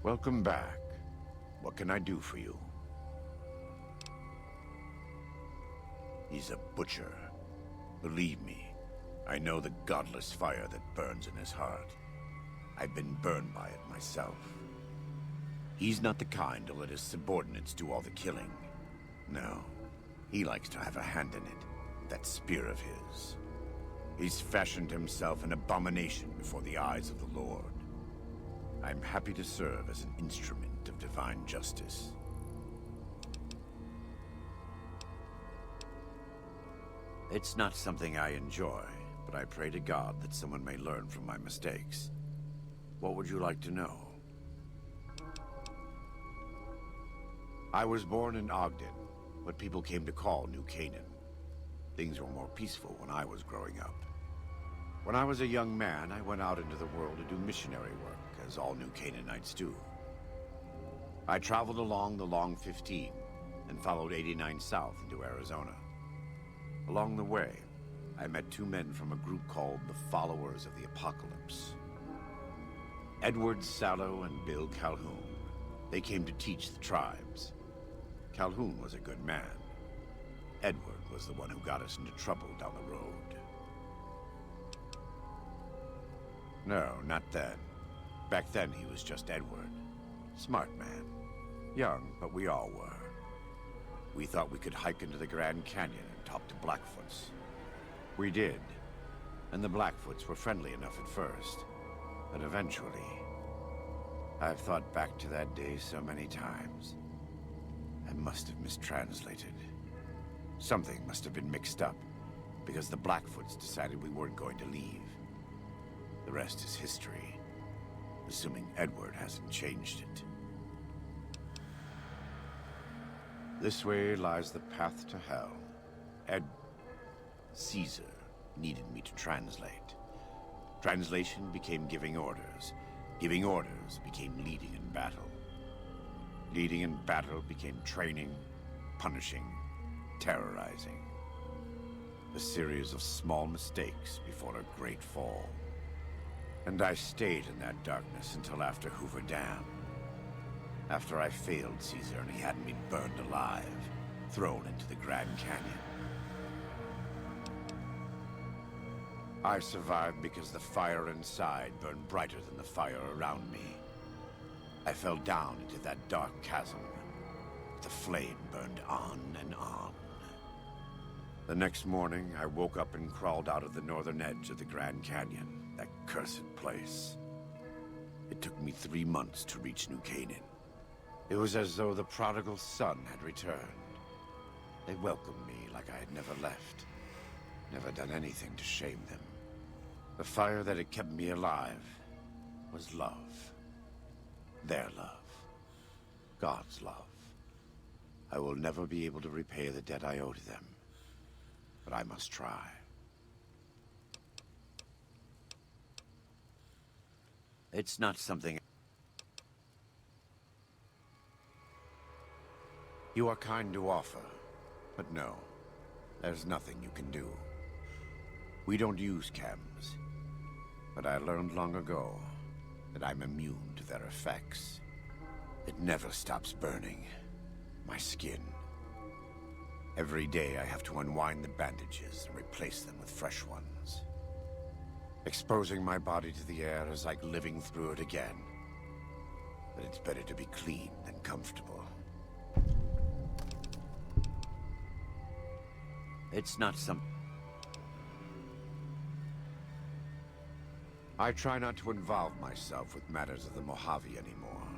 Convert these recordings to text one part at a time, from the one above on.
Welcome back. What can I do for you? He's a butcher. Believe me, I know the godless fire that burns in his heart. I've been burned by it myself. He's not the kind to let his subordinates do all the killing. No, he likes to have a hand in it, that spear of his. He's fashioned himself an abomination before the eyes of the Lord. I'm happy to serve as an instrument of divine justice. It's not something I enjoy, but I pray to God that someone may learn from my mistakes. What would you like to know? I was born in Ogden, what people came to call New Canaan. Things were more peaceful when I was growing up. When I was a young man, I went out into the world to do missionary work, as all New Canaanites do. I traveled along the Long 15 and followed 89 south into Arizona. Along the way, I met two men from a group called the Followers of the Apocalypse. Edward Sallow and Bill Calhoun. They came to teach the tribes. Calhoun was a good man. Edward was the one who got us into trouble down the road. No, not then. Back then he was just Edward. Smart man. Young, but we all were. We thought we could hike into the Grand Canyon and talk to Blackfoots. We did. And the Blackfoots were friendly enough at first. But eventually... I've thought back to that day so many times. I must have mistranslated. Something must have been mixed up, because the Blackfoots decided we weren't going to leave. The rest is history, assuming Edward hasn't changed it. This way lies the path to hell. Caesar needed me to translate. Translation became giving orders. Giving orders became leading in battle. Leading in battle became training, punishing, terrorizing. A series of small mistakes before a great fall. And I stayed in that darkness until after Hoover Dam. After I failed Caesar and he had me burned alive, thrown into the Grand Canyon. I survived because the fire inside burned brighter than the fire around me. I fell down into that dark chasm. The flame burned on and on. The next morning, I woke up and crawled out of the northern edge of the Grand Canyon, that cursed place. It took me 3 months to reach New Canaan. It was as though the prodigal son had returned. They welcomed me like I had never left, never done anything to shame them. The fire that had kept me alive was love. Their love. God's love. I will never be able to repay the debt I owe to them, but I must try. It's not something... You are kind to offer, but no, there's nothing you can do. We don't use chems, but I learned long ago that I'm immune to their effects. It never stops burning. My skin. Every day I have to unwind the bandages and replace them with fresh ones. Exposing my body to the air is like living through it again. But it's better to be clean than comfortable. It's not some... I try not to involve myself with matters of the Mojave anymore.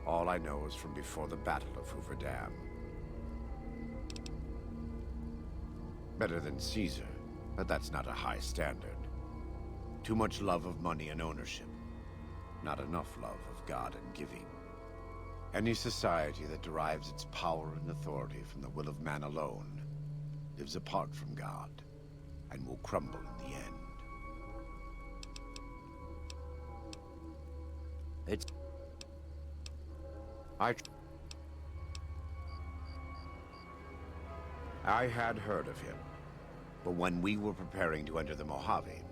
All I know is from before the Battle of Hoover Dam. Better than Caesar, but that's not a high standard. Too much love of money and ownership. Not enough love of God and giving. Any society that derives its power and authority from the will of man alone lives apart from God and will crumble in the end. It's... I had heard of him, but when we were preparing to enter the Mojave,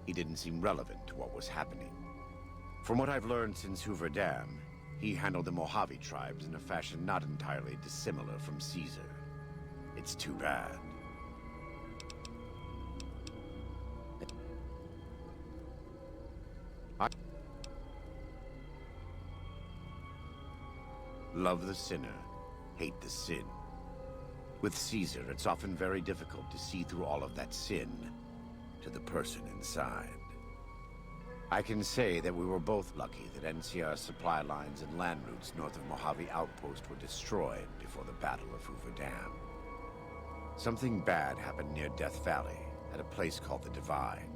he didn't seem relevant to what was happening. From what I've learned since Hoover Dam, he handled the Mojave tribes in a fashion not entirely dissimilar from Caesar. It's too bad. I love the sinner, hate the sin. With Caesar, it's often very difficult to see through all of that sin to the person inside. I can say that we were both lucky that NCR's supply lines and land routes north of Mojave Outpost were destroyed before the Battle of Hoover Dam. Something bad happened near Death Valley, at a place called the Divide.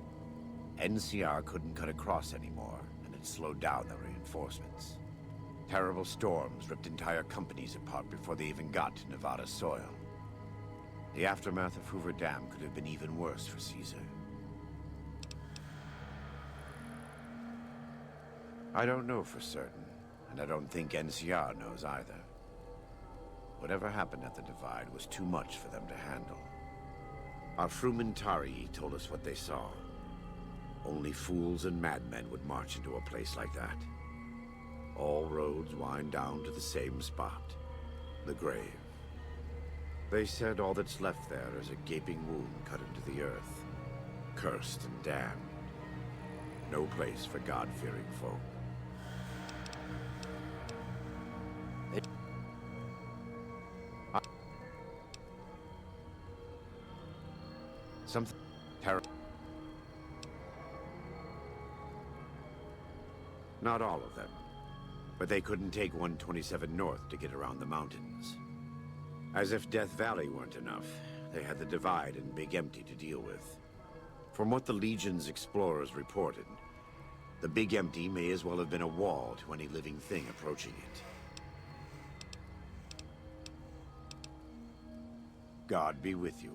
NCR couldn't cut across anymore, and it slowed down the reinforcements. Terrible storms ripped entire companies apart before they even got to Nevada soil. The aftermath of Hoover Dam could have been even worse for Caesar. I don't know for certain, and I don't think NCR knows either. Whatever happened at the Divide was too much for them to handle. Our Frumentari told us what they saw. Only fools and madmen would march into a place like that. All roads wind down to the same spot, the grave. They said all that's left there is a gaping wound cut into the earth, cursed and damned. No place for God-fearing folk. Something terrible. Not all of them, but they couldn't take 127 North to get around the mountains. As if Death Valley weren't enough, they had the Divide and Big Empty to deal with. From what the Legion's explorers reported, the Big Empty may as well have been a wall to any living thing approaching it. God be with you.